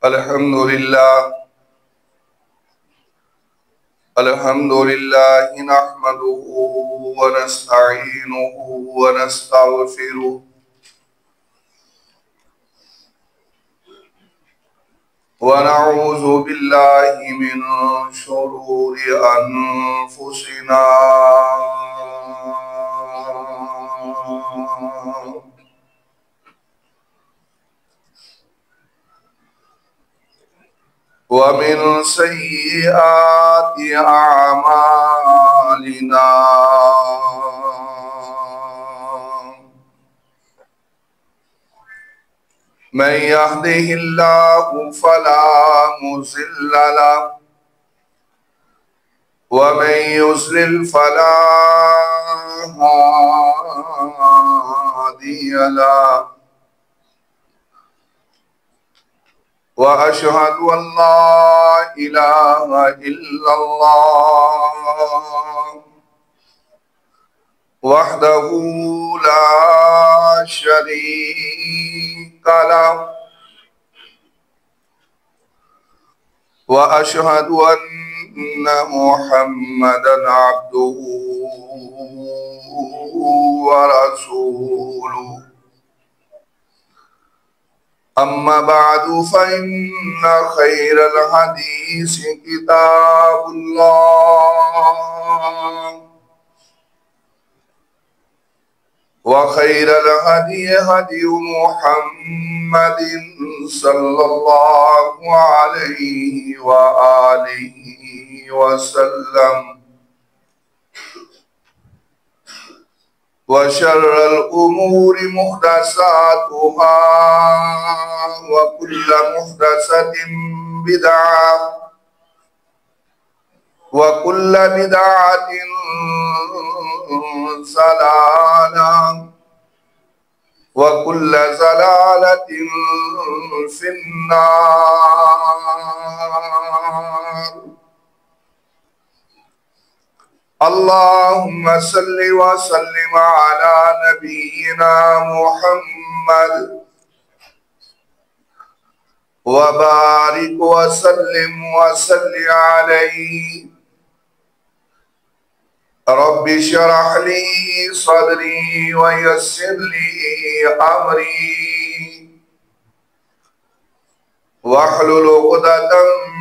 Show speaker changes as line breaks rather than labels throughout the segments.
الحمد لله نحمده ونستعينه ونستغفره ونعوذ بالله من شرور أنفسنا ومن سيئات أعمالنا من يهده الله فلا مضل له ومن يضلل فلا هادي له وأشهد أن لا إله إلا الله وحده لا شريك له وأشهد أن محمدًا عبده ورسوله أما بعد فإن خير الحديث كتاب الله وخير الهدي هدي محمد صلى الله عليه وآله وسلم وشر الأمور محدثاتها وكل محدثة بدعة وكل بدعة ضلالة وكل ضلالة في النار. اللهم صل وسلم على نبينا محمد وبارك وسلم عليه. رب اشرح لي صدري ويسر لي أمري واحلل عقدة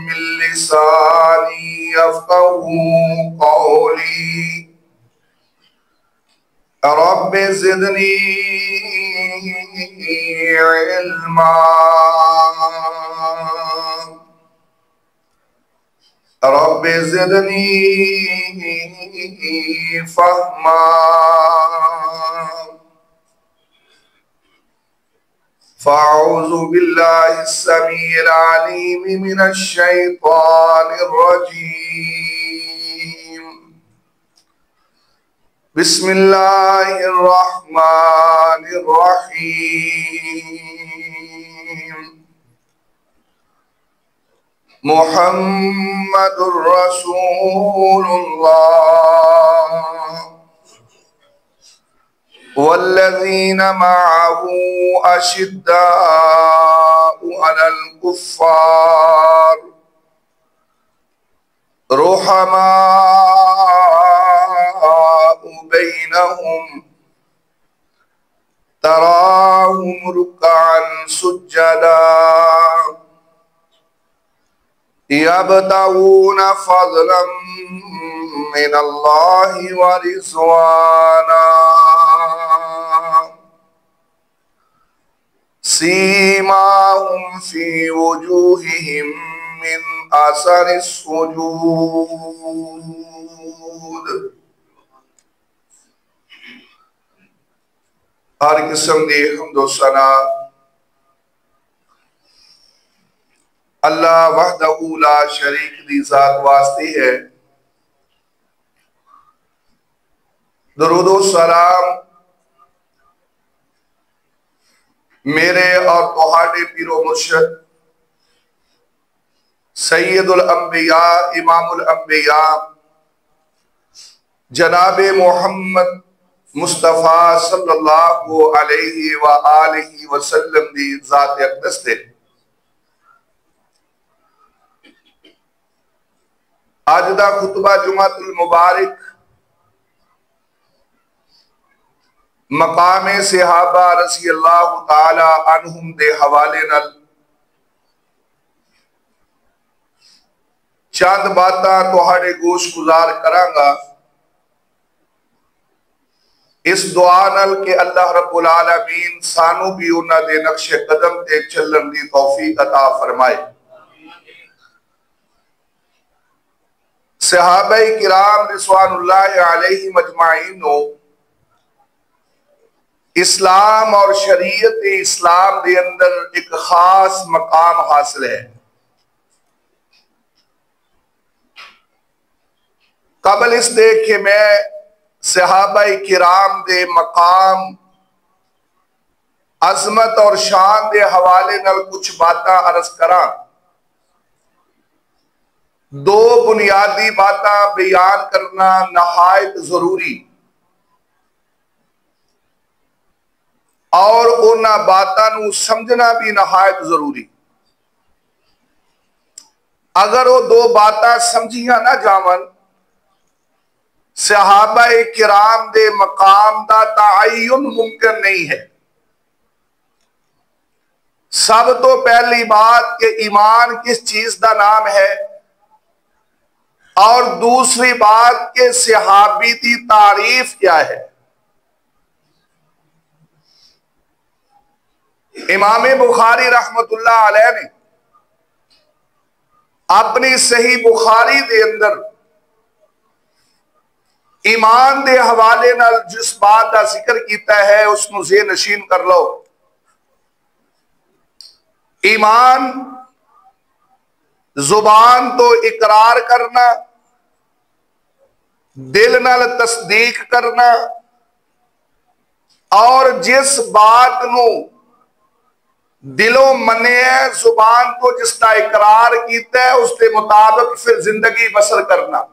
من لساني يفقهوا قولي. رب زدني علما رب زدني فهما فأعوذ بالله السميع العليم من الشيطان الرجيم. بسم الله الرحمن الرحيم. محمد رسول الله والذين معه أشداء على الكفار رحماء بينهم تراهم ركعا سجدا يبتغون فضلا من الله ورضوانا سيماهم في وجوههم من أثر السجود. ہر قسم دی حمد و ثنا اللہ وحدہ لا شریک دی ذات واسطے ہے. درود و سلام میرے اور تہاڈے پیر و مرشد سید الانبیاء امام الانبیاء جناب محمد مصطفیٰ صلی اللہ علیہ وآلہ وسلم دی ذات اقدس تے اج دا خطبہ جمعۃ المبارک مقام صحابہ رضی اللہ تعالی عنہم دے حوالے نال چند باتاں تہاڈے گوش گزار کراں گا، اس دعا نال کہ اللہ رب العالمین سانو بھی انہاں دے نقش قدم تے چلن دی توفیق عطا فرمائے۔ صحابہ کرام رضوان اللہ علیہم اجمعین نو اسلام اور شریعت اسلام دے اندر ایک خاص مقام حاصل ہے۔ قبل اس دے کہ میں صحابہ کرام دے مقام، عظمت اور شان دے حوالے نال کچھ باتاں عرض کراں، دو بنیادی باتاں بیان کرنا نہایت ضروری، اور انہاں باتاں نو سمجھنا بھی نہایت ضروری۔ اگر وہ دو باتاں سمجھیاں نہ جاون، صحابہ کرام دے مقام دا تعین ممکن نہیں ہے۔ سب تو پہلی بات کہ ایمان کس چیز دا نام ہے، اور دوسری بات کہ صحابی دی تعریف کیا ہے۔ امام بخاری رحمت اللہ علیہ نے اپنی صحیح بخاری دے اندر ایمان دے حوالے نال جس بات کا ذکر کیتا ہے اس نو ذہن نشین کر لو۔ ایمان زبان تو اقرار کرنا، دل نال تصدیق کرنا، اور جس بات نو دلوں منے ہے، زبان تو جس کا اقرار کیتا ہے اس کے مطابق پھر زندگی بسر کرنا،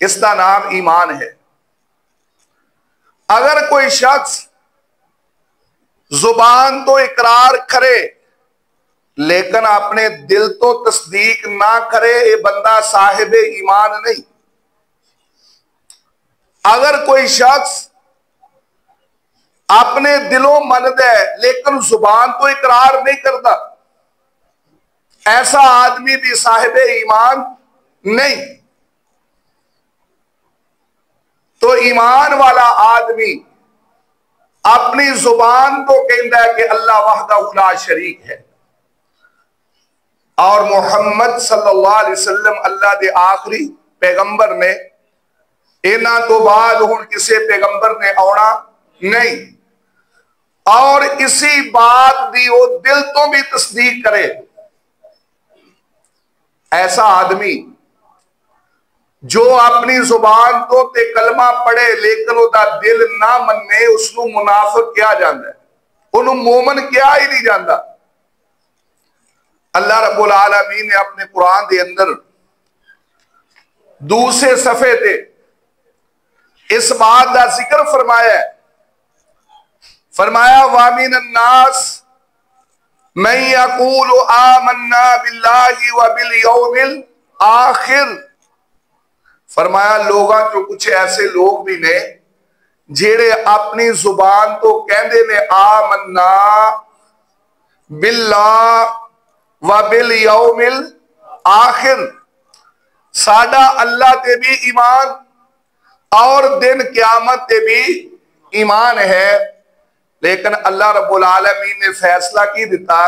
اس کا نام ایمان ہے۔ اگر کوئی شخص زبان تو اقرار کرے لیکن اپنے دل تو تصدیق نہ کرے، یہ بندہ صاحب ایمان نہیں۔ اگر کوئی شخص اپنے دلوں مندا ہے لیکن زبان تو اقرار نہیں کرتا، ایسا آدمی بھی صاحب ایمان نہیں۔ تو ایمان والا آدمی اپنی زبان تو کہندا ہے کہ اللہ وحدہ لا شریک ہے، اور محمد صلی اللہ علیہ وسلم اللہ دے آخری پیغمبر نے، انہاں تو بعد ہن کسے پیغمبر نے آنا نہیں، اور اسی بات دی وہ دل تو بھی تصدیق کرے۔ ایسا آدمی جو اپنی زبان تو تے کلمہ پڑھے لیکن وہ دا دل نہ مننے، اس کو منافق کیا جاندہ ہے، انہوں مومن کیا ہی نہیں جاندہ۔ اللہ رب العالمین نے اپنے قرآن دے اندر دوسرے صفحے تے اس بات دا ذکر فرمایا ہے، فرمایا وَمِنَ النَّاسِ مَن يَقُولُ آمَنَّا بِاللَّهِ وَبِالْيَوْمِ الْآخِرِ، فرمایا لوگاں جو کچھ ایسے لوگ بھی نے جیڑے اپنی زبان تو کہندے نے آمنا باللہ وبالیوم الآخر، ساڈا اللہ تے بھی ایمان اور دن قیامت تے بھی ایمان ہے، لیکن اللہ رب العالمین نے فیصلہ کی دیتا،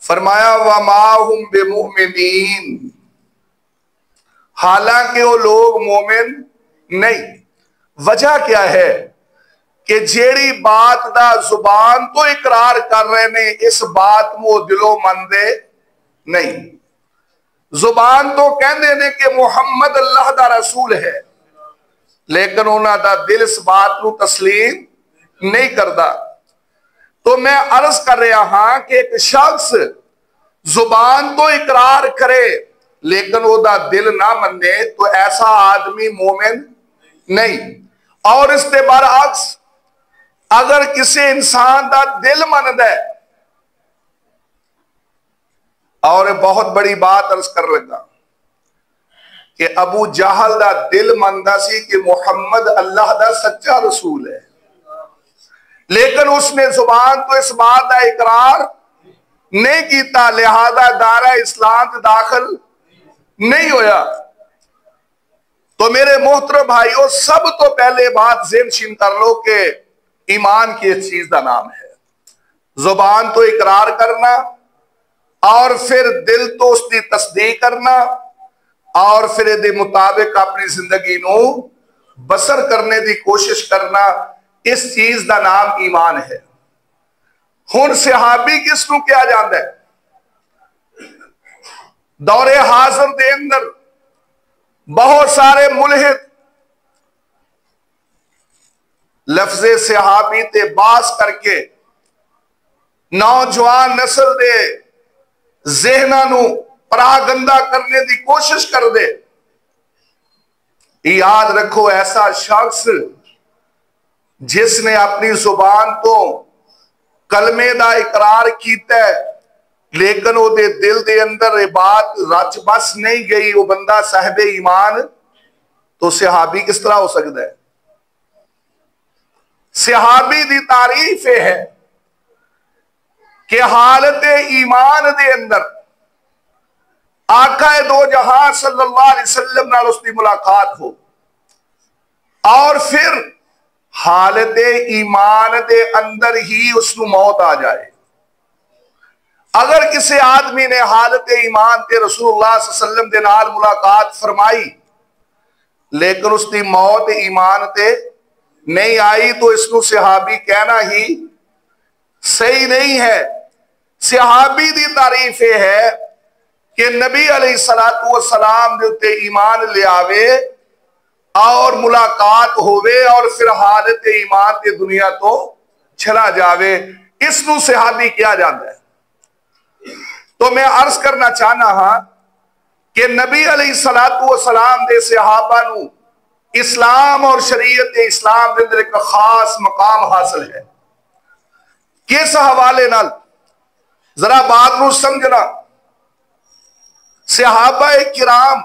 فرمایا وَمَا هُمْ بِمُؤْمِنِينَ، حالانکہ وہ لوگ مومن نہیں۔ وجہ کیا ہے کہ جیڑی بات دا زبان تو اقرار کر رہے نے، اس بات میں دلوں مندے نہیں۔ زبان تو کہندے نے کہ محمد اللہ دا رسول ہے، لیکن انہاں دا دل اس بات کو تسلیم نہیں کردا۔ تو میں عرض کر رہا ہاں کہ ایک شخص زبان تو اقرار کرے لیکن وہ دا دل نہ منے تو ایسا آدمی مومن نہیں۔ اور اس کے برعکس اگر کسی انسان دا دل مند ہے، اور بہت بڑی بات عرض کر لگا، کہ ابو جہل دا دل مندا سی کہ محمد اللہ دا سچا رسول ہے، لیکن اس نے زبان تو اس بات کا اقرار نہیں کیتا، لہذا دارہ اسلام سے داخل نہیں ہویا۔ تو میرے محترم بھائیوں، سب تو پہلے بات ذہن نشین کر لو کہ ایمان کی اس چیز کا نام ہے زبان تو اقرار کرنا، اور پھر دل تو اس کی تصدیق کرنا، اور پھر دے مطابق اپنی زندگی نو بسر کرنے دی کوشش کرنا، اس چیز کا نام ایمان ہے۔ ہن صحابی کس نو کیا جاندہ ہے؟ دور حاضر دے اندر بہت سارے ملحد لفظ صحابی تے باس کر کے نوجوان نسل دے ذہناں نو پراگندہ کرنے دی کوشش کر دے۔ یاد رکھو، ایسا شخص جس نے اپنی زبان تو کلمے دا اقرار کیتا ہے لیکن وہ دے دل دے اندر یہ بات رچ بس نہیں گئی، وہ بندہ صاحب ایمان تو صحابی کس طرح ہو سکتا ہے؟ صحابی دی تعریف ہے کہ حالت ایمان دے اندر آقا دو جہاں صلی اللہ علیہ وسلم نال اس کی ملاقات ہو، اور پھر حالت ایمان دے اندر ہی اس کو موت آ جائے۔ اگر کسی آدمی نے حالت ایمان تے رسول اللہ صلی اللہ علیہ وسلم دے نال ملاقات فرمائی لیکن اس کی موت ایمان تے نہیں آئی تو اس کو صحابی کہنا ہی صحیح نہیں ہے۔ صحابی دی تعریف یہ ہے کہ نبی علیہ السلام دے اتے ایمان لے آوے اور ملاقات ہوئے اور پھر حالت ایمان تے دنیا تو چلا جاوے، اس نو صحابی کیا جاتا ہے۔ تو میں عرض کرنا چاہنا ہاں کہ نبی علیہ السلام دے صحابہ نو اسلام اور شریعت اسلام دے اندر ایک خاص مقام حاصل ہے۔ کس حوالے نال ذرا بات نو سمجھنا، صحابہ کرام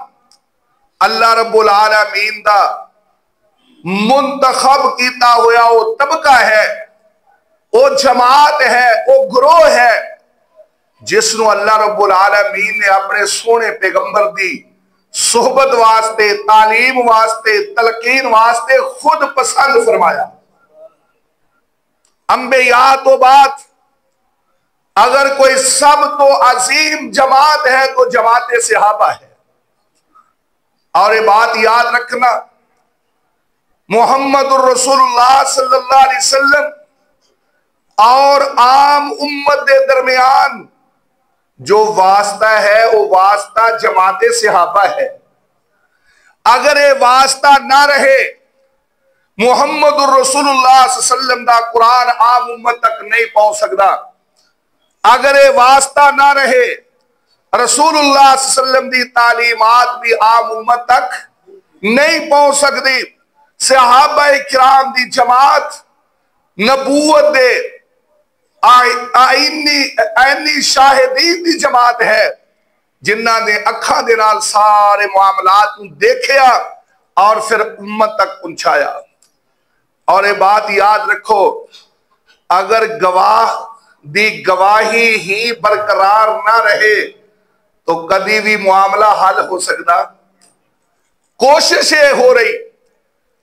اللہ رب العالمین دا منتخب کیتا ہوا وہ طبقہ ہے، وہ جماعت ہے، وہ گروہ ہے جس نو اللہ رب العالمین نے اپنے سونے پیغمبر دی صحبت واسطے، تعلیم واسطے، تلقین واسطے خود پسند فرمایا۔ انبیاء تو بات اگر کوئی سب تو عظیم جماعت ہے تو جماعت صحابہ ہے، اور یہ بات یاد رکھنا، محمد الرسول اللہ صلی اللہ علیہ وسلم اور عام امت دے درمیان جو واسطہ ہے وہ واسطہ جماعت صحابہ ہے۔ اگر یہ واسطہ نہ رہے، محمد الرسول اللہ صلی اللہ علیہ وسلم دا قرآن عام امت تک نہیں پہنچ سکتا۔ اگر یہ واسطہ نہ رہے، رسول اللہ صلی اللہ علیہ وسلم دی تعلیمات بھی عام امت تک نہیں پہنچ سکتی۔ صحابہ کرام دی جماعت نبوت دے آئینی شاہدین دی جماعت ہے، جنہ نے اکھاں دے نال سارے معاملات دیکھیا اور پھر امت تک پہنچایا۔ اور یہ بات یاد رکھو، اگر گواہ دی گواہی ہی برقرار نہ رہے تو کبھی بھی معاملہ حل ہو سکتا؟ کوشش یہ ہو رہی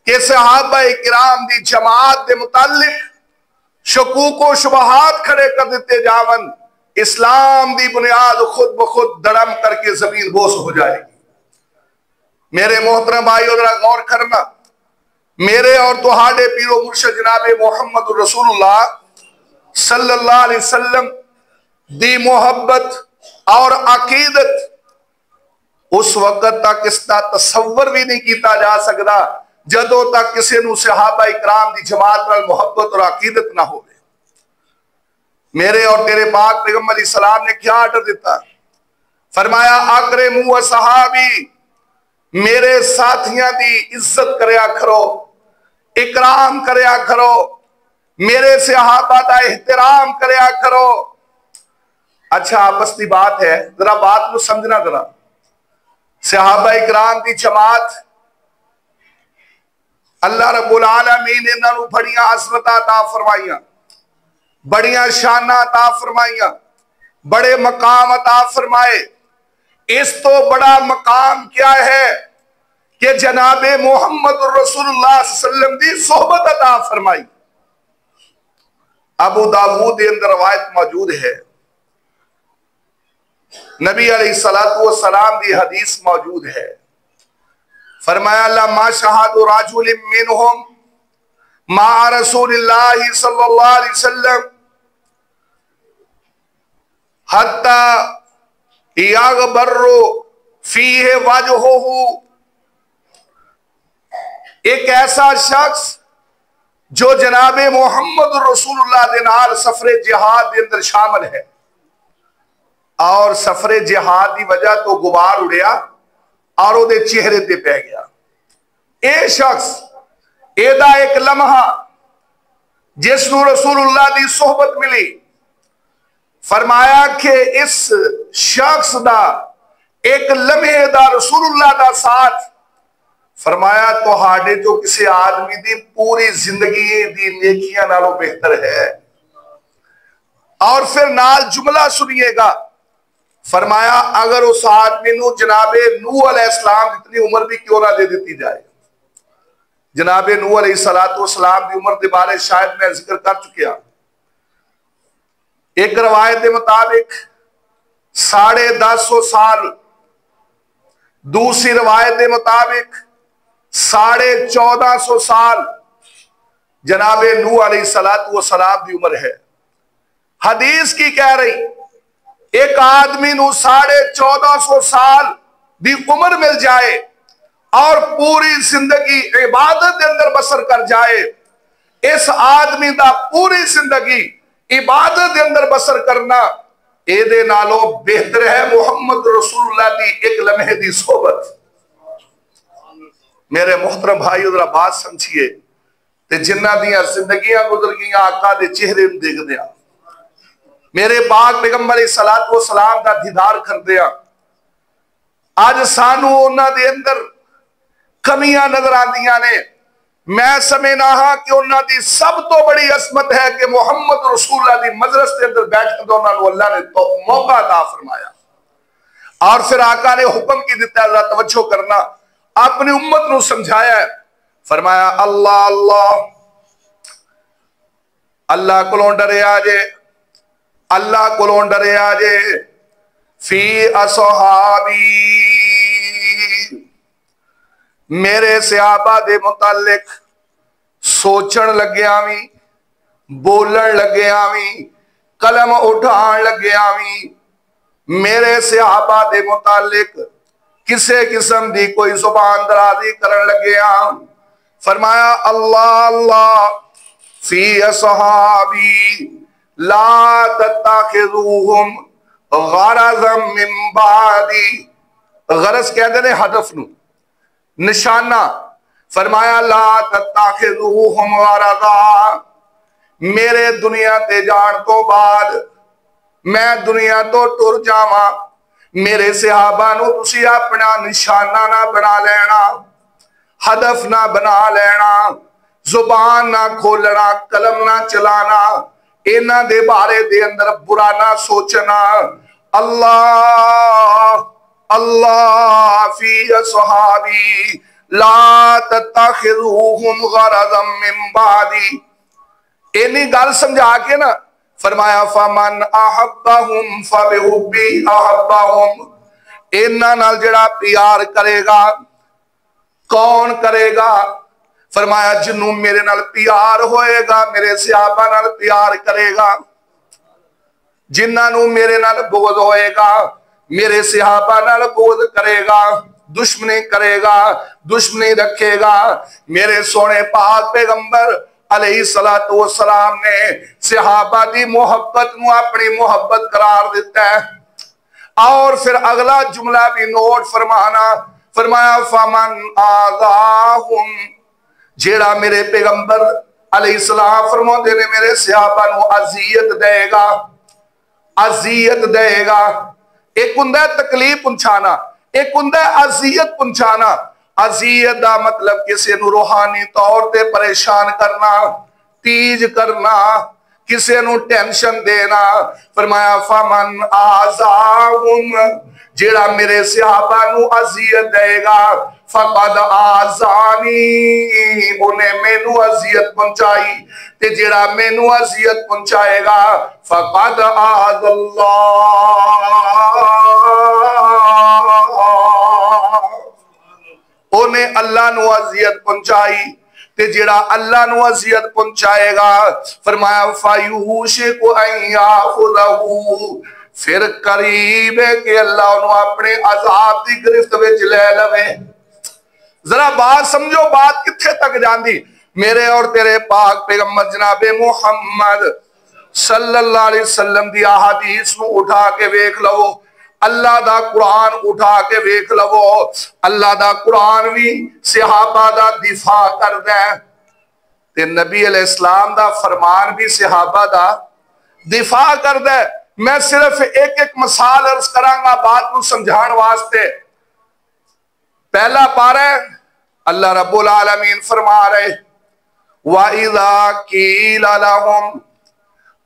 کہ صحابہ کرام دی جماعت دے متعلق شکوک و شبہات کھڑے کر دیتے جاون، اسلام دی بنیاد خود بخود دڑم کر کے زمین بوس ہو جائے گی۔ میرے محترم بھائیو ذرا غور کرنا، میرے اور تہاڈے پیر و مرشد جناب محمد الرسول اللہ صلی اللہ علیہ وسلم دی محبت اور عقیدت اس وقت تک اس کا تصور بھی نہیں کیتا جا سکتا جدوں تک کسی نو صحابہ اکرام دی جماعت نال محبت اور عقیدت نہ ہوئے۔ میرے اور تیرے پاک پیغمبر علیہ السلام نے کیا آرڈر دیتا؟ فرمایا اکرموا صحابی، میرے ساتھیاں دی عزت کریا کرو، اکرام کریا کرو، میرے صحابہ دا احترام کریا کرو۔ اچھا آپس کی بات ہے، ذرا بات کو سمجھنا ذرا۔ صحابہ اکرام دی جماعت اللہ رب العالمین انہاں نوں بڑیاں عظمتاں عطا فرمائیاں، بڑیاں شاناں عطا فرمائیاں، بڑے مقام عطا فرمائے۔ اس تو بڑا مقام کیا ہے کہ جناب محمد رسول اللہ صلی اللہ علیہ وسلم دی صحبت عطا فرمائی۔ ابو داؤد کے اندر روایت موجود ہے، نبی علیہ السلام دی حدیث موجود ہے، فرمایا لما شہاد رجل منہم مع رسول اللہ صلی اللہ علیہ وسلم حتی یغبر فیہ وجہہ، ایک ایسا شخص جو جناب محمد رسول اللہ دے نال سفر جہاد دے اندر شامل ہے، اور سفر جہاد دی وجہ تو غبار اڑیا اور وہ دے چہرے تے پہ گیا۔ اے شخص ایدہ ایک لمحہ جس نو رسول اللہ دی صحبت ملی، فرمایا کہ اس شخص دا ایک لمحے دا رسول اللہ دا ساتھ، فرمایا تو ہاڑے جو کسی آدمی دی پوری زندگی دی نیکیاں نالوں بہتر ہے۔ اور پھر نال جملہ سنیے گا، فرمایا اگر اس آدمی نو جناب نوح علیہ السلام اتنی عمر بھی کیوں نہ دے دیتی جائے۔ جناب نوح علیہ السلام دی عمر دے بارے شاید میں ذکر کر چکیا، ایک روایت دے مطابق 1050 سال، دوسری روایت دے مطابق 1450 سال جناب نوح علیہ السلام دی عمر ہے۔ حدیث کی کہہ رہی ایک آدمی نو 1450 سال دی عمر مل جائے اور پوری زندگی عبادت دے اندر بسر کر جائے، اس آدمی دا پوری زندگی عبادت دے اندر بسر کرنا اے دے نالوں بہتر ہے محمد رسول اللہ دی ایک لمحے دی صحبت۔ میرے محترم بھائی ادھر بات سمجھئے تے جنہ دیاں زندگیاں گزر گیاں آقا دے چہرے دیکھ دیا، میرے پاک پیغمبر علیہ السلام دا دیدار کر دیا، آج سانو انہاں دے اندر کمیاں نظر آندیاں نے۔ میں سمجھنا ہاں کہ انہاں دی سب تو بڑی عظمت ہے کہ محمد رسول اللہ دی مجلس کے اندر بیٹھ کر انہاں نو اللہ نے تو موقع عطا فرمایا، اور پھر آقا نے حکم کی دیتا ہے توجہ کرنا، اپنی امت نو سمجھایا ہے، فرمایا اللہ اللہ اللہ کولوں ڈرے آجے، اللہ کولوں ڈرے آجے، فی اصحابی، میرے صحابہ دے متعلق سوچن لگے آویں، بولن لگے آویں، قلم اٹھان لگے آویں، میرے صحابہ دے متعلق کسے قسم دی کوئی زبان درازی کرن لگے آم، فرمایا اللہ اللہ فی اصحابی لا تتاخذوہم غرضا من بعدی، غرض کہہ دے ہدف نو، نشانہ، فرمایا لا تتاخذوہم غرضا، میرے دنیا تے جان تو بعد میں دنیا تو ٹر جاواں، میرے صحابہ نو تسی اپنا نشانہ نہ بنا لینا، ہدف نہ بنا لینا، زبان نہ کھولنا، قلم نہ چلانا، اینا دے بارے دے اندر برا نہ سوچنا۔ اللہ اللہ فی اصحابی لا تتخذوہم غرضا من بعدی، اینی گل سمجھا کے نا فرمایا فمن احبہم فبحبی احبہم، اینا نال جڑا پیار کرے گا، کون کرے گا؟ فرمایا جنوں میرے نال پیار ہوئے گا میرے صحابہ نال پیار کرے گا، جنہاں نوں میرے نال بغض ہوئے گا میرے صحابہ نال بغض کرے گا، دشمنی کرے گا، دشمنی رکھے گا۔ میرے سونے پاک پیغمبر علیہ السلام نے صحابہ دی محبت نو اپنی محبت قرار دیتا ہے، اور پھر اگلا جملہ بھی نوٹ فرمانا، فرمایا فمن آذاہم، جیڑا میرے پیغمبر علیہ السلام فرماتے نے میرے صحابہ نو اذیت دے گا، اذیت دے گا، ایک ہندہ تکلیف پہنچانا، ایک ہوندا ہے اذیت پہنچانا. اذیت دا مطلب کسی نو روحانی طور تے پریشان کرنا، تیج کرنا، کسی نو ٹینشن دینا. فرمایا فمن آزاہم، جیڑا میرے صحابہ نو اذیت دے گا، فقد آزانی، انہیں مینو اذیت پہنچائی. تے جیڑا مینو اذیت پہنچائے گا فقد آذ اللہ، انہیں اللہ نو اذیت پہنچائی. تے جڑا اللہ نو اذیت پہنچائے گا فرمایا فَيُوشِكُ أَن يَأْخُذَهُ، پھر قریب ہے کہ اللہ انہوں اپنے عذاب دی گرفت وچ لے لوے. ذرا بات سمجھو، بات کتھے تک جاندی. میرے اور تیرے پاک پیغمبر جناب محمد صلی اللہ علیہ وسلم دی احادیث نو اٹھا کے ویکھ لو، اللہ دا قرآن اٹھا کے ویکھ لو. اللہ دا قرآن بھی صحابہ دا دفاع کر دیں تے نبی علیہ السلام دا فرمان بھی صحابہ دا دفاع کر دیں. میں صرف ایک ایک مثال عرض کرانگا بات کو سمجھان واسطے. پہلا پارہ اللہ رب العالمین فرما رہے وَإِذَا قِيلَ لَهُمْ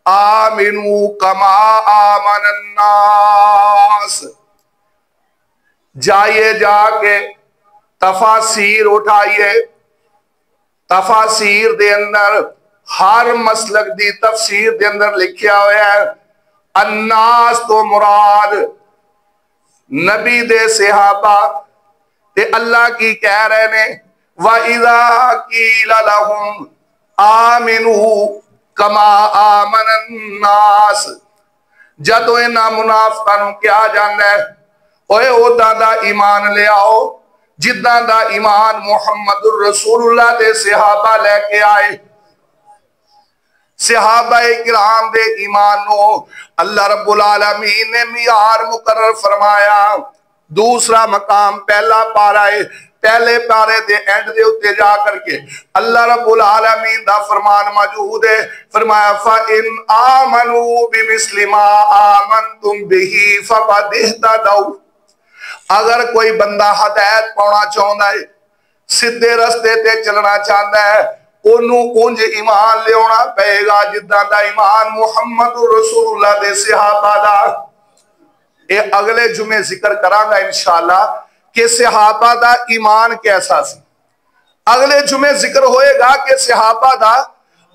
آمنوا كما آمن الناس، جائیے جا کے تفاسیر اٹھائیے. تفاسیر دے اندر ہر مسلک دی تفسیر دے اندر لکھیا ہویا ہے الناس تو مراد نبی دے صحابہ تے اللہ کی کہہ رہے نے وَإِذَا قِيلَ لَهُمْ آمنوا کما آمن الناس. جدو انہاں منافقانوں کیا جانا ہے اوے او دا ایمان لے آؤ جداں دا ایمان محمد الرسول اللہ دے صحابہ لے کے آئے. صحابہ کرام دے ایمان نو اللہ رب العالمین نے معیار مقرر فرمایا. دوسرا مقام پہلا پارہ ہے، پہلے پارے دے اینڈ دے اتے جا کر کے اللہ رب العالمین دا فرمان موجود ہے. فرمایا فَإِنْ آمَنُوا بِمِثْلِ مَا آمَنْتُمْ بِهِ فَقَدْ اهْتَدَوْا. اگر کوئی بندہ ہدایت پانا چاہتا ہے، سدھے رستے تے چلنا چاہتا ہے، انہوں انج ایمان لے ہونا پہے گا جدہ دا ایمان محمد رسول اللہ دے صحابہ دا. اے اگلے جمعے ذکر کرانگا انشاءاللہ کہ صحابہ دا ایمان کیسا سی. اگلے جمعے ذکر ہوئے گا کہ صحابہ دا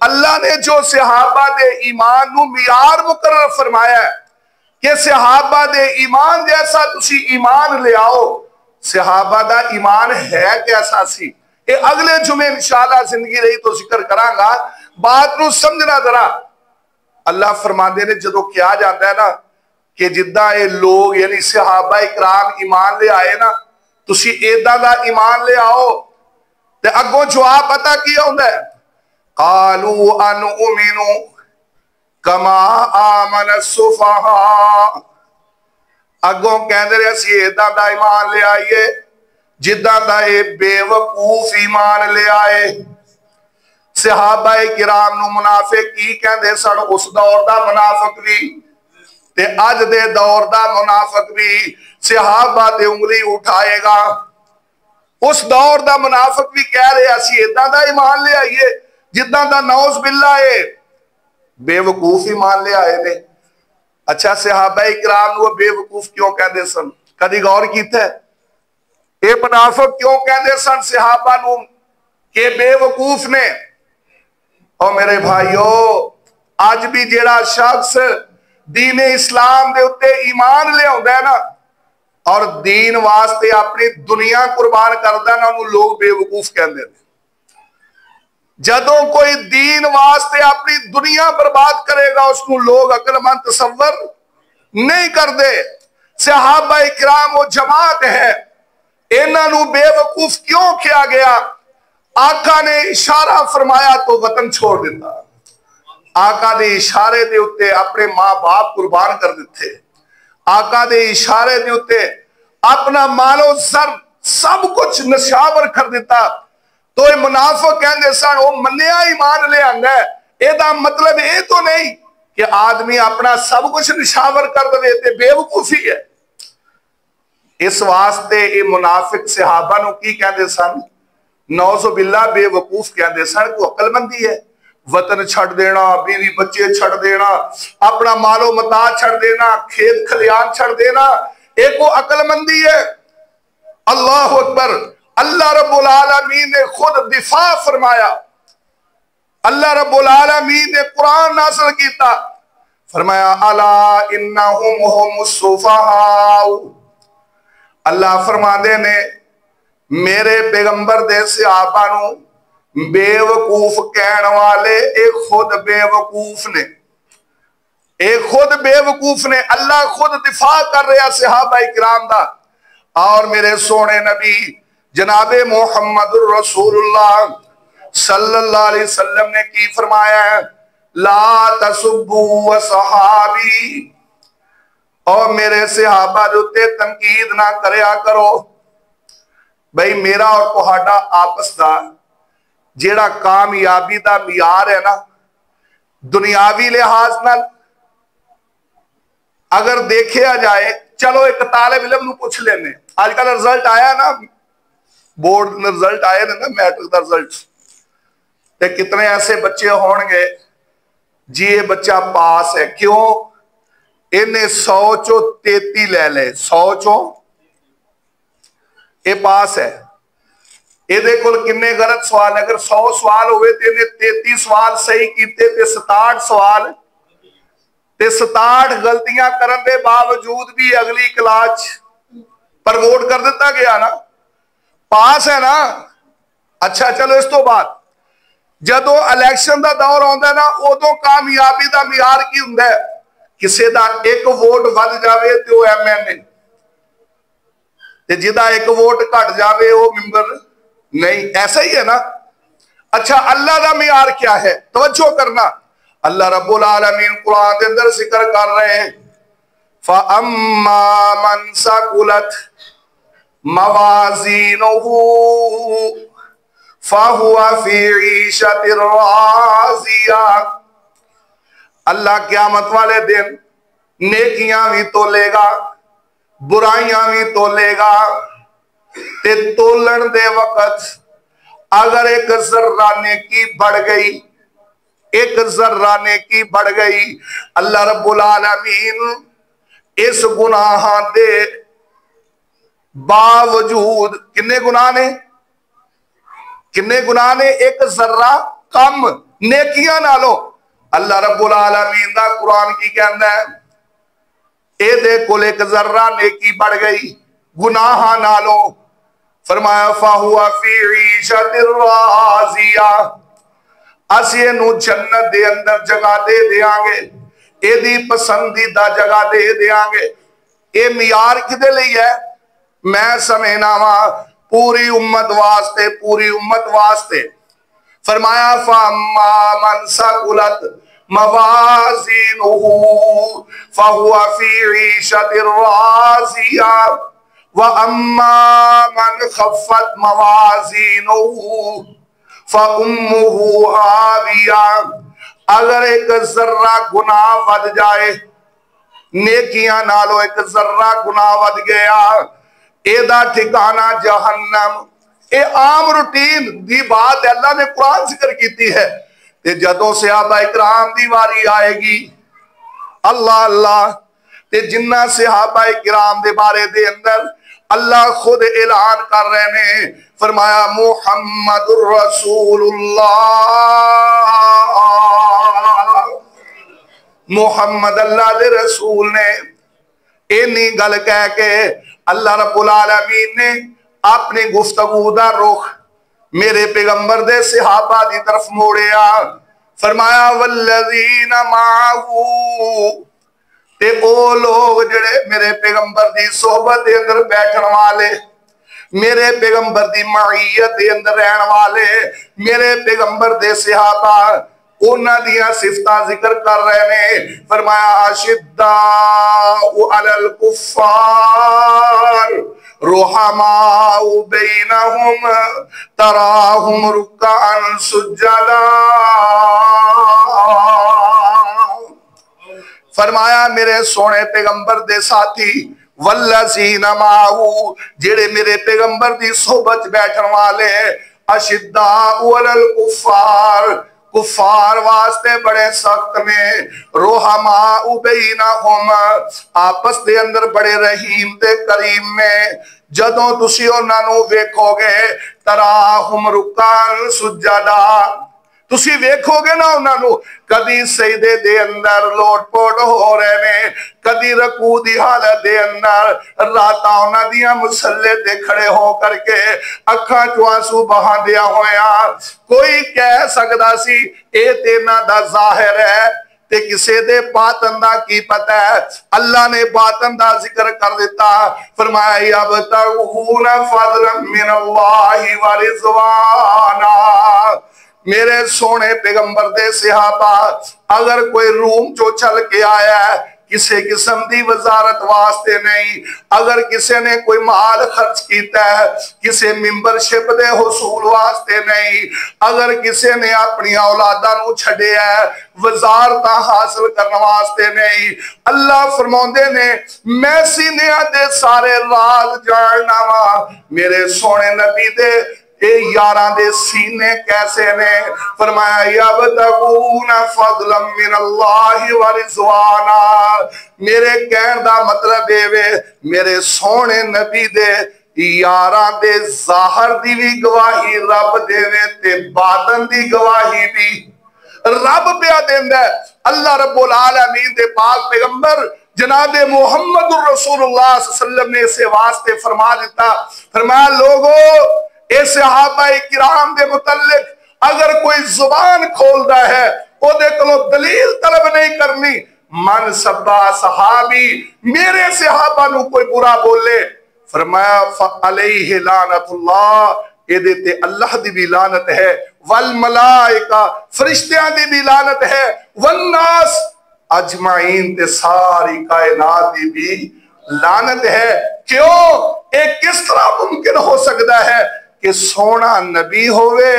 اللہ نے جو صحابہ دے ایمان نو معیار مقرر فرمایا ہے کہ صحابہ دے ایمان جیسا تسی ایمان لے آؤ. صحابہ دا ایمان ہے کیسا سی، اے اگلے جمعے انشاءاللہ زندگی رہی تو ذکر کرانگا. بات نو سمجھنا ذرا. اللہ فرماندے نے جدو کیا جاتا ہے نا کہ جدہ اے لوگ یعنی صحابہ اکرام ایمان لے آئے نا تسی ایدہ دا ایمان لے آؤ تے اگوں جواب پتا کیا ہوندہ ہے قالوا انؤمنوا کما آمن السفہاء. اگوں کہندے رہے اسی ایدہ دا ایمان لے آئیے جدہ دا اے بے وقوف ایمان لے آئے. صحابہ کرام نو منافق کی کہندے سن اس دور دا منافق بھی تے آج دے دور دا منافق بھی صحابہ دے انگلی اٹھائے گا. اس دور دا منافق بھی کہہ رہے اسی ادھا دا ایمان لے آئیے جدہ دا نعوذ باللہ ہے بے وقوف ایمان لے آئے نے. اچھا صحابہ اکرام وہ بے وقوف کیوں کہندے سن؟ کدی غور کیتا ہے اے منافق کیوں کہندے سن صحابہ نو کہ بے وقوف نے؟ اور میرے بھائیو آج بھی جیڑا شخص دین اسلام دے اتے ایمان لے ہوندہ ہے نا اور دین واسطے اپنی دنیا قربان کردہ نا انہوں لوگ بے وقوف کہندے ہیں. جدوں کوئی دین واسطے اپنی دنیا برباد کرے گا اس کو لوگ عقل مند تصور نہیں کر دے. صحابہ اکرام وہ جماعت ہے انہوں بے وقوف کیوں کیا گیا؟ آقا نے اشارہ فرمایا تو وطن چھوڑ دیتا. آقا دے اشارے دے اتے اپنے ماں باپ قربان کر دیتے. آقا دے اشارے دے اتے اپنا مال و زر سب کچھ نشاور کر دیتا. تو یہ منافق کہندے سن وہ منیا ایمان لے آنگا ہے. اے دا مطلب اے تو نہیں کہ آدمی اپنا سب کچھ نشاور کر دے تے بے وقوفی ہے. اس واسطے یہ منافق صحابہ نو کی کہندے سن؟ نعوذ باللہ بے وقوف کہندے سن. کو عقل مندی ہے؟ وطن چھڑ دینا، بیوی بچے چھڑ دینا، اپنا مال و متاع چھڑ دینا، کھیت کھلیان چھڑ دینا، ایک وہ عقل مندی ہے؟ اللہ اکبر. اللہ رب العالمین نے خود دفاع فرمایا. اللہ رب العالمین نے قرآن نازل کیتا، فرمایا الا انہم هم السفہاء. اللہ فرما دے نے میرے پیغمبر دے صحابہ نو بے وقوف کہن والے ایک خود بے وقوف نے، ایک خود بے وقوف نے. اللہ خود دفاع کر رہا صحابہ کرام دا. اور میرے سونے نبی جناب محمد الرسول اللہ صلی اللہ علیہ وسلم نے کی فرمایا ہے؟ لا تسبوا صحابی. اور میرے صحابہ دوتے تنقید نہ کریا کرو. بھئی میرا اور تہاڈا آپس دا جیڑا کامیابی دا معیار ہے نا، دنیاوی لحاظ نال اگر دیکھیا جائے، چلو ایک طالب علم نو پوچھ لینے. آج کل رزلٹ آیا نا، بورڈ میں رزلٹ آئے نا، میٹرک دا رزلٹ، تے کتنے ایسے بچے ہون گے جی یہ بچہ پاس ہے. کیوں؟ انہیں 100 چو 33 لے لے، 100 چو یہ پاس ہے. یہ دیکھو کنے غلط سوال. اگر 100 سوال ہوئے تو انہیں 33 سوال صحیح کیتے تے 67 سوال تے 67 غلطیاں کرن دے باوجود بھی اگلی کلاس پروموٹ کر دیتا گیا نا، پاس ہے نا. اچھا چلو اس تو بعد جدو الیکشن دا دور ہوندا ہے نا، ادو کامیابی دا معیار کی ہوندا ہے؟ کسے دا ایک ووٹ ود جاوے تے وہ ایم این اے، تے جدا ایک ووٹ گھٹ جاوے وہ ممبر نہیں. ایسا ہی ہے نا. اچھا اللہ دا معیار کیا ہے؟ توجہ کرنا. اللہ رب العالمین قرآن دے اندر ذکر کر رہے ہیں فَأَمَّا مَنْ ثَقُلَتْ مَوَازِينُهُ فَهُوَ فِي عِيشَةٍ رَاضِيَةٍ. اللہ قیامت والے دن نیکیاں بھی تولے گا، برائیاں بھی تولے گا. تے تولن دے وقت اگر ایک ذرہ نیکی بڑھ گئی، ایک ذرہ نیکی بڑھ گئی، اللہ رب العالمین اس گناہ دے باوجود کنے گناہ نے، کنے گناہ نے؟ ایک ذرہ کم نیکیاں نالو. اللہ رب العالمین دا قرآن کی کہندا ہے اے دے کول ایک ذرہ نیکی بڑھ گئی گناہ نالو، فرمایا فَهُوَ فِي عِيشَةٍ رَاضِيَةٍ. اسی انہوں جنت دے اندر جگہ دے دیاں گے، اے دی پسندیدہ جگہ دے دیاں گے. اے معیار کدے لئی ہے؟ میں سمجھنا وا پوری امت واسطے، پوری امت واسطے. فرمایا فَأَمَّا مَنْ ثَقُلَتْ مَوَازِينُهُ فَهُوَ فِي عِيشَةٍ رَاضِيَةٍ وَأَمَّا مَنْ خَفَّتْ مَوَازِينُهُ فَأُمُّهُ هَاوِيَةٌ. اگر ایک ذرہ گناہ ود جائے، نیکیاں نالو ایک ذرہ گناہ ود گیا، اے دا ٹھکانہ جہنم. اے عام روٹین دی بات ہے، اللہ نے قرآن ذکر کیتی ہے. تے جدوں صحابہ اکرام دی واری آئے گی، اللہ اللہ، تے جنہ صحابہ اکرام دے بارے دے اندر اللہ خود اعلان کر رہے نے، فرمایا محمد الرسول اللہ، محمد اللہ دے رسول نے. اینی گل کہہ کے اللہ رب العالمین نے اپنی گفتگو دا رخ میرے پیغمبر دے صحابہ دی طرف موڑیا. فرمایا والذین معہو، تے او لوگ جڑے میرے پیغمبر دی صحبت دے اندر بیٹھن والے، میرے پیغمبر دی معیت دے اندر رہن والے، میرے پیغمبر دے صحابہ، انہاں دیاں صفتاں ذکر کر رہے نے. فرمایا اشداء علی الکفار رحماء بینہم تراہم رکعا سجدا. فرمایا میرے سونے پیغمبر دے ساتھی والذین معہو جڑے میرے پیغمبر دی صحبت بیٹھن والے اشداء علی الکفار کفار واسطے بڑے سخت نے رحماء بینہم آپس دے اندر بڑے رحیم تے کریم میں جدوں تسی انہاں نوں ویکھو گے تراہم رکعن سجدا تسی ویکھو گے نا انہاں نوں کدی سجدے دے اندر لوٹ پوٹ ہو رہے نے کدی رکوع دی حالت دے اندر راتاں انہاں دیاں مصلے تے کھڑے ہو کر کے اکھاں چوں آنسو بہا دیا ہویا کوئی کہہ سکدا سی اے تے انہاں دا ظاہر ہے تے کسے دے باطن دا کی پتہ ہے اللہ نے باطن دا ذکر کر دیتا فرمایا یبتغون فضلا من اللہ ورضوانا میرے سونے پیغمبر دے صحابہ اگر کوئی روم جو چل کے آیا ہے کسے قسم دی وزارت واسطے نہیں اگر کسے نے کوئی مال خرچ کیتا ہے کسے ممبرشپ دے حصول واسطے نہیں اگر کسے نے اپنی اولاداں نو چھڈے ہے وزارتاں حاصل کرنے واسطے نہیں اللہ فرماندے نے میں سینیاں دے سارے راز جاننا وا میرے سونے نبی دے اے یاراں دے سینے کیسے نے فرمایا یبتغون فضلا من اللہ ورضوانا میرے کہن دا مطلب اے وے میرے سونے نبی دے یاراں دے ظاہر دی بھی گواہی رب دے وے تے باطن دی گواہی بھی رب پیا دیندا ہے اللہ رب العالمین دے پاک پیغمبر جناب محمد رسول اللہ صلی اللہ علیہ وسلم نے اسے واسطے فرما دیتا فرمایا لوگو اے صحابہ کرام دے متعلق اگر کوئی زبان کھولدا ہے او دے کولوں دلیل طلب نہیں کرنی من سبا صحابی میرے صحابہ نو کوئی برا بولے فرمایا فعلیہ لعنت اللہ اے دیتے اللہ دی بھی لعنت ہے والملائکہ فرشتیاں دی بھی لعنت ہے والناس اجمعین تے ساری کائنات دی بھی لعنت ہے کیوں ایک کس طرح ممکن ہو سکتا ہے کہ سونا نبی ہوئے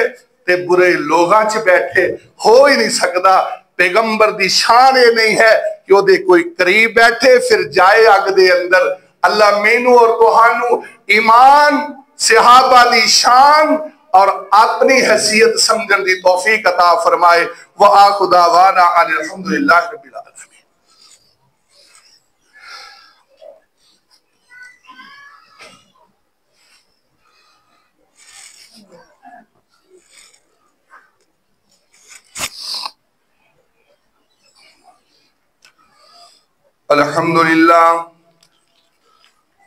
تے برے لوگاں چ بیٹھے ہو ہی نہیں سکتا پیغمبر دی شان یہ نہیں ہے کہ وہ دے کوئی قریب بیٹھے پھر جائے اگ دے اندر اللہ مینو اور توہانو ایمان صحابہ دی شان اور اپنی حیثیت سمجھن دی توفیق عطا فرمائے وآخر دعوانا ان الحمدللہ رب العالمین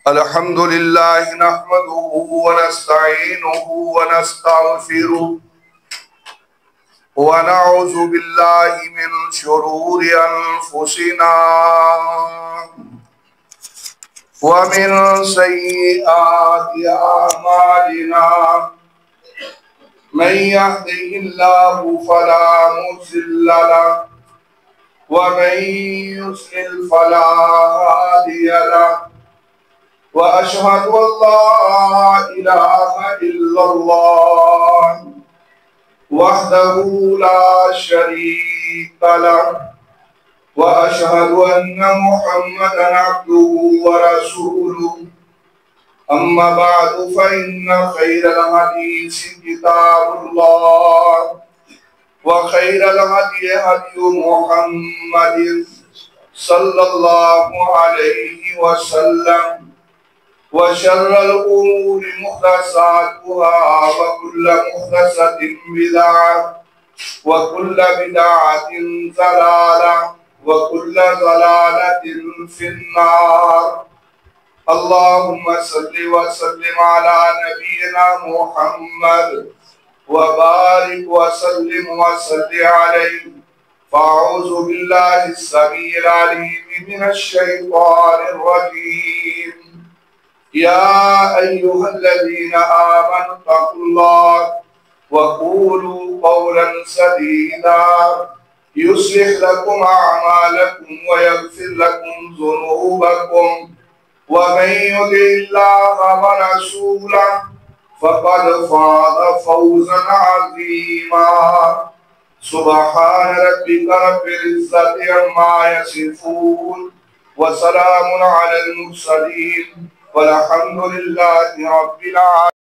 الحمدللہ نحمده ونستعینه ونستغفره ونعوذ باللہ من شرور انفسنا ومن سیئات اعمالنا من يهده الله فلا مضل له ومن يضلل فلا هادي له وأشهد أن لا إله إلا الله وحده لا شريك له وأشهد أن محمدا عبده ورسوله أما بعد فإن خير الحديث كتاب الله وخير الهدي هدي محمد صلى الله عليه وسلم وشر الأمور محدثاتها وكل محدثة بدعة وكل بدعة ضلالة وكل ضلالة في النار اللهم صل وسلم على نبينا محمد وبارك وسلم وصل عليه فأعوذ بالله السميع العليم من الشيطان الرجيم يا أيها الذين آمنوا اتقوا الله وقولوا قولا سديدا يصلح لكم أعمالكم ويغفر لكم ذنوبكم ومن يطع الله ورسوله فقد فاز فوزا عظيما سبحان ربك رب العزة عما يصفون وسلام علی المرسلین والحمد للہ رب العالمین.